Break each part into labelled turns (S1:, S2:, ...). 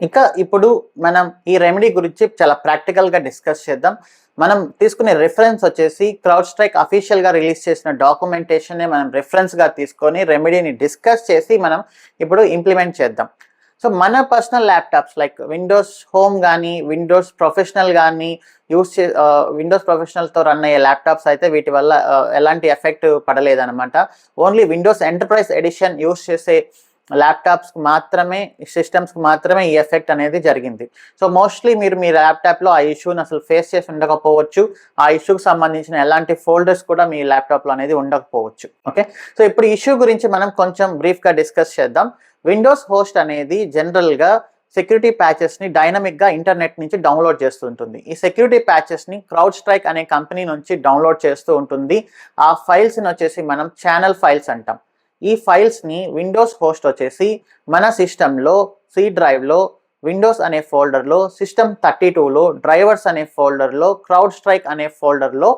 S1: ఇక ఇప్పుడు మనం ఈ రెమెడీ గురించి చాలా ప్రాక్టికల్గా డిస్కస్ చేద్దాం. మనం తీసుకునే రిఫరెన్స్ వచ్చేసి క్రౌడ్ స్ట్రైక్ అఫీషియల్గా రిలీజ్ చేసిన డాక్యుమెంటేషన్ని మనం రిఫరెన్స్గా తీసుకొని రెమెడీని డిస్కస్ చేసి మనం ఇప్పుడు ఇంప్లిమెంట్ చేద్దాం. సో మన personal laptops like Windows Home కానీ విండోస్ ప్రొఫెషనల్ కానీ విండోస్ ప్రొఫెషనల్తో రన్ అయ్యే ల్యాప్టాప్స్ అయితే వీటి వల్ల ఎలాంటి ఎఫెక్ట్ పడలేదన్నమాట. Only Windows Enterprise edition use చేసే ల్యాప్టాప్స్కి మాత్రమే సిస్టమ్స్కి మాత్రమే ఈ ఎఫెక్ట్ అనేది జరిగింది. సో మోస్ట్లీ మీరు మీ ల్యాప్టాప్లో ఆ ఇష్యూని అసలు ఫేస్ చేసి ఉండకపోవచ్చు. ఆ ఇష్యూకి సంబంధించిన ఎలాంటి ఫోల్డర్స్ కూడా మీ ల్యాప్టాప్లో అనేది ఉండకపోవచ్చు. ఓకే, సో ఇప్పుడు ఇష్యూ గురించి మనం కొంచెం బ్రీఫ్గా డిస్కస్ చేద్దాం. విండోస్ హోస్ట్ అనేది జనరల్గా సెక్యూరిటీ ప్యాచెస్ని డైనమిక్గా ఇంటర్నెట్ నుంచి డౌన్లోడ్ చేస్తూ ఉంటుంది. ఈ సెక్యూరిటీ ప్యాచెస్ని క్రౌడ్ స్ట్రైక్ అనే కంపెనీ నుంచి డౌన్లోడ్ చేస్తూ ఉంటుంది. ఆ ఫైల్స్ని వచ్చేసి మనం ఛానల్ ఫైల్స్ అంటాం. ఈ ఫైల్స్ని విండోస్ హోస్ట్ వచ్చేసి మన సిస్టంలో సి డ్రైవ్లో విండోస్ అనే ఫోల్డర్లో System32లో డ్రైవర్స్ అనే ఫోల్డర్లో క్రౌడ్ స్ట్రైక్ అనే ఫోల్డర్లో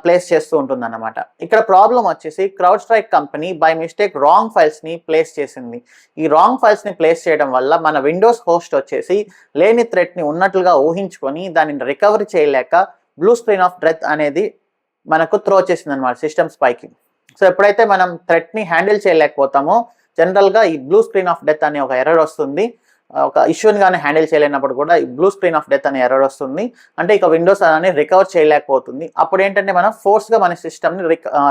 S1: ప్లేస్ చేస్తూ ఉంటుంది అన్నమాట. ఇక్కడ ప్రాబ్లం వచ్చేసి CrowdStrike company by mistake wrong ఫైల్స్ని ప్లేస్ చేసింది. ఈ రాంగ్ ఫైల్స్ని ప్లేస్ చేయడం వల్ల మన విండోస్ హోస్ట్ వచ్చేసి లేని థ్రెట్ని ఉన్నట్లుగా ఊహించుకొని దానిని రికవరీ చేయలేక బ్లూ స్క్రీన్ ఆఫ్ డెత్ అనేది మనకు త్రో చేసింది అనమాట సిస్టమ్స్ పైకి. సో ఎప్పుడైతే మనం థ్రెట్ని హ్యాండిల్ చేయలేకపోతామో జనరల్గా ఈ బ్లూ స్క్రీన్ ఆఫ్ డెత్ అనే ఒక ఎర్రర్ వస్తుంది. ఒక ఇష్యూని కానీ హ్యాండిల్ చేయలేనప్పుడు కూడా ఈ బ్లూ స్క్రీన్ ఆఫ్ డెత్ అనే ఎర్రర్ వస్తుంది. అంటే ఇక విండోస్ అనేది రికవర్ చేయలేకపోతుంది. అప్పుడు ఏంటంటే మనం ఫోర్స్గా మన సిస్టమ్ని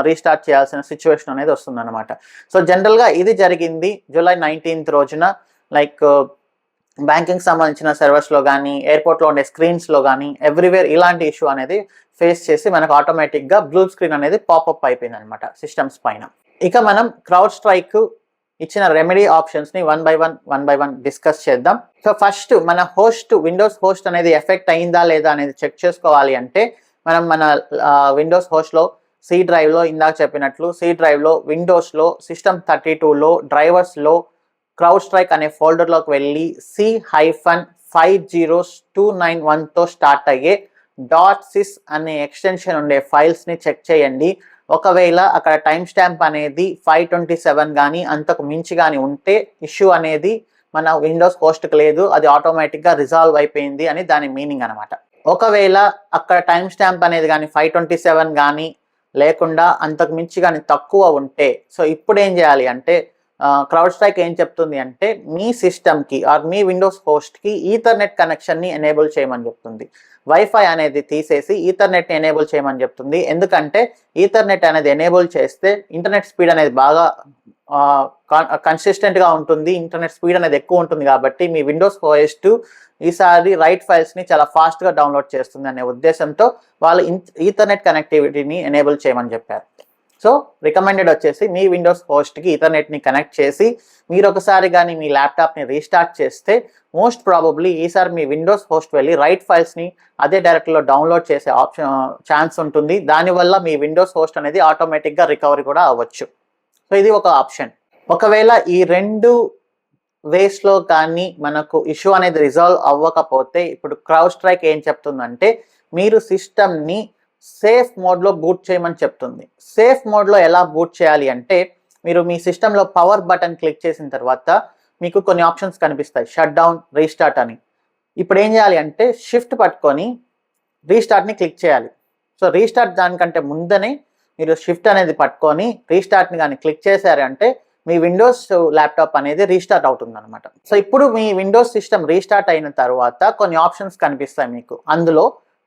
S1: రీస్టార్ట్ చేయాల్సిన సిచ్యువేషన్ అనేది వస్తుంది అనమాట. సో జనరల్గా ఇది జరిగింది July 19th రోజున. లైక్ బ్యాంకింగ్ సంబంధించిన సర్వర్స్లో కానీ ఎయిర్పోర్ట్లో ఉండే స్క్రీన్స్లో కానీ ఎవ్రీవేర్ ఇలాంటి ఇష్యూ అనేది ఫేస్ చేసి మనకు ఆటోమేటిక్గా బ్లూ స్క్రీన్ అనేది పాపప్ అయిపోయింది అనమాట సిస్టమ్స్ పైన. ఇక మనం క్రౌడ్ స్ట్రైక్ ఇచ్చిన రెమెడీ ఆప్షన్స్ని వన్ బై వన్ డిస్కస్ చేద్దాం. సో ఫస్ట్ మన విండోస్ హోస్ట్ అనేది ఎఫెక్ట్ అయిందా లేదా అనేది చెక్ చేసుకోవాలి అంటే మనం మన విండోస్ హోస్ట్లో సి డ్రైవ్లో ఇందాక చెప్పినట్లు సి డ్రైవ్లో విండోస్లో System32లో డ్రైవర్స్లో క్రౌడ్ స్ట్రైక్ అనే ఫోల్డర్లోకి వెళ్ళి C-50291తో స్టార్ట్ అయ్యే .sys అనే ఎక్స్టెన్షన్ ఉండే ఫైల్స్ని చెక్ చేయండి. ఒకవేళ అక్కడ టైం స్టాంప్ అనేది 527 కానీ అంతకు మించి కానీ ఉంటే ఇష్యూ అనేది మన విండోస్ హోస్ట్కి లేదు, అది ఆటోమేటిక్గా రిజాల్వ్ అయిపోయింది అని దాని మీనింగ్ అనమాట. ఒకవేళ అక్కడ టైం స్టాంప్ అనేది కానీ 527 కానీ లేకుండా అంతకు మించి కానీ తక్కువ ఉంటే సో ఇప్పుడు ఏం చేయాలి అంటే క్రౌడ్ స్ట్రైక్ ఏం చెప్తుంది అంటే మీ సిస్టమ్కి ఆర్ మీ విండోస్ హోస్ట్కి ఈథర్నెట్ కనెక్షన్ని ఎనేబుల్ చేయమని చెప్తుంది. వైఫై అనేది తీసేసి ఈథర్నెట్ని ఎనేబుల్ చేయమని చెప్తుంది. ఎందుకంటే ఈథర్నెట్ అనేది ఎనేబుల్ చేస్తే ఇంటర్నెట్ స్పీడ్ అనేది బాగా కన్సిస్టెంట్గా ఉంటుంది, ఇంటర్నెట్ స్పీడ్ అనేది ఎక్కువ ఉంటుంది. కాబట్టి మీ విండోస్ హోస్ట్ ఈసారి రైట్ ఫైల్స్ని చాలా ఫాస్ట్గా డౌన్లోడ్ చేస్తుంది అనే ఉద్దేశంతో వాళ్ళు ఈథర్నెట్ కనెక్టివిటీని ఎనేబుల్ చేయమని చెప్పారు. సో రికమెండెడ్ వచ్చేసి మీ విండోస్ హోస్ట్కి ఈథర్నెట్ని కనెక్ట్ చేసి మీరు ఒకసారి కానీ మీ ల్యాప్టాప్ని రీస్టార్ట్ చేస్తే మోస్ట్ ప్రాబబ్లీ ఈసారి మీ విండోస్ హోస్ట్ వెళ్ళి రైట్ ఫైల్స్ని అదే డైరెక్ట్లో డౌన్లోడ్ చేసే ఛాన్స్ ఉంటుంది. దానివల్ల మీ విండోస్ హోస్ట్ అనేది ఆటోమేటిక్గా రికవరీ కూడా అవ్వచ్చు. సో ఇది ఒక ఆప్షన్. ఒకవేళ ఈ రెండు వేస్లో కానీ మనకు ఇష్యూ అనేది రిజాల్వ్ అవ్వకపోతే ఇప్పుడు క్రౌడ్ స్ట్రైక్ ఏం చెప్తుందంటే మీరు సిస్టమ్ని సేఫ్ మోడ్లో బూట్ చేయమని చెప్తుంది. సేఫ్ మోడ్లో ఎలా బూట్ చేయాలి అంటే మీరు మీ సిస్టంలో పవర్ బటన్ క్లిక్ చేసిన తర్వాత మీకు కొన్ని ఆప్షన్స్ కనిపిస్తాయి, షట్ డౌన్, రీస్టార్ట్ అని. ఇప్పుడు ఏం చేయాలి అంటే షిఫ్ట్ పట్టుకొని రీస్టార్ట్ని క్లిక్ చేయాలి. సో రీస్టార్ట్ దానికంటే ముందనే మీరు షిఫ్ట్ అనేది పట్టుకొని రీస్టార్ట్ని కానీ క్లిక్ చేశారంటే మీ విండోస్ ల్యాప్టాప్ అనేది రీస్టార్ట్ అవుతుంది అనమాట. సో ఇప్పుడు మీ విండోస్ సిస్టమ్ రీస్టార్ట్ అయిన తర్వాత కొన్ని ఆప్షన్స్ కనిపిస్తాయి మీకు. అందులో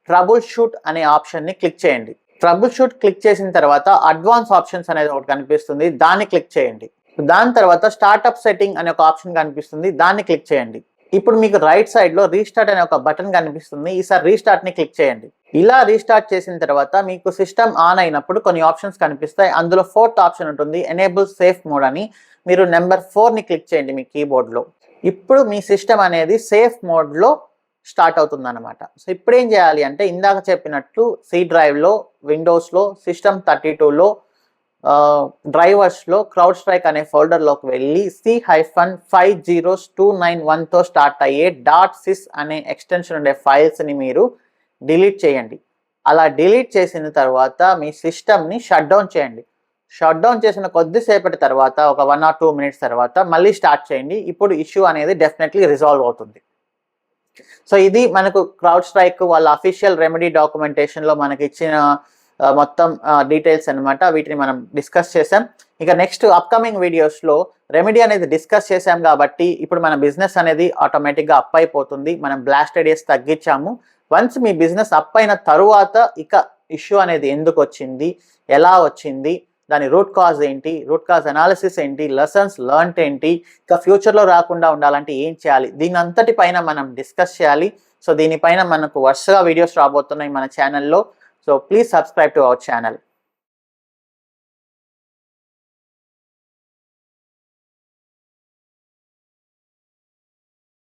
S1: ట్రబుల్ షూట్ అనే ఆప్షన్ని క్లిక్ చేయండి. ట్రబుల్ షూట్ క్లిక్ చేసిన తర్వాత అడ్వాన్స్ ఆప్షన్స్ అనేది ఒకటి కనిపిస్తుంది, దాన్ని క్లిక్ చేయండి. దాని తర్వాత స్టార్ట్అప్ సెట్టింగ్ అనే ఒక ఆప్షన్ కనిపిస్తుంది, దాన్ని క్లిక్ చేయండి. ఇప్పుడు మీకు రైట్ సైడ్లో రీస్టార్ట్ అనే ఒక బటన్ కనిపిస్తుంది, ఈసారి రీస్టార్ట్ని క్లిక్ చేయండి. ఇలా రీస్టార్ట్ చేసిన తర్వాత మీకు సిస్టమ్ ఆన్ అయినప్పుడు కొన్ని ఆప్షన్స్ కనిపిస్తాయి. అందులో 4th ఆప్షన్ ఉంటుంది, ఎనేబుల్ సేఫ్ మోడ్ అని. మీరు నెంబర్ 4ని క్లిక్ చేయండి మీ కీబోర్డ్లో. ఇప్పుడు మీ సిస్టమ్ అనేది సేఫ్ మోడ్లో స్టార్ట్ అవుతుంది అనమాట. సో ఇప్పుడు ఏం చేయాలి అంటే ఇందాక చెప్పినట్లు సి డ్రైవ్లో విండోస్లో System32లో డ్రైవర్స్లో క్రౌడ్ స్ట్రైక్ అనే ఫోల్డర్లోకి వెళ్ళి C-50291తో స్టార్ట్ అయ్యే .sys అనే ఎక్స్టెన్షన్ ఉండే ఫైల్స్ని మీరు డిలీట్ చేయండి. అలా డిలీట్ చేసిన తర్వాత మీ సిస్టమ్ని షట్ డౌన్ చేయండి. షట్ డౌన్ చేసిన కొద్దిసేపటి తర్వాత ఒక 1 or 2 minutes తర్వాత మళ్ళీ స్టార్ట్ చేయండి. ఇప్పుడు ఇష్యూ అనేది డెఫినెట్లీ రిజాల్వ్ అవుతుంది. సో ఇది మనకు క్రౌడ్ స్ట్రైక్ వాళ్ళ అఫీషియల్ రెమెడీ డాక్యుమెంటేషన్లో మనకి ఇచ్చిన మొత్తం డీటెయిల్స్ అనమాట. వీటిని మనం డిస్కస్ చేసాం. ఇక నెక్స్ట్ అప్కమింగ్ వీడియోస్లో రెమెడీ అనేది డిస్కస్ చేసాం కాబట్టి ఇప్పుడు మన బిజినెస్ అనేది ఆటోమేటిక్గా అప్ అయిపోతుంది. మనం బ్లాస్ట్ ఐడియాస్ తగ్గించాము. వన్స్ మీ బిజినెస్ అప్ అయిన తరువాత ఇక ఇష్యూ అనేది ఎందుకు వచ్చింది, ఎలా వచ్చింది, దాని రూట్ కాజ్ ఏంటి, రూట్ కాజ్ అనాలిసిస్ ఏంటి, లెసన్స్ లెర్న్ట్ ఏంటి, ఇక ఫ్యూచర్లో రాకుండా ఉండాలంటే ఏం చేయాలి, దీని అంతటి పైన మనం డిస్కస్ చేయాలి. సో దీనిపైన మనకు వరుసగా వీడియోస్ రాబోతున్నాయి మన ఛానల్లో. So please subscribe to our channel.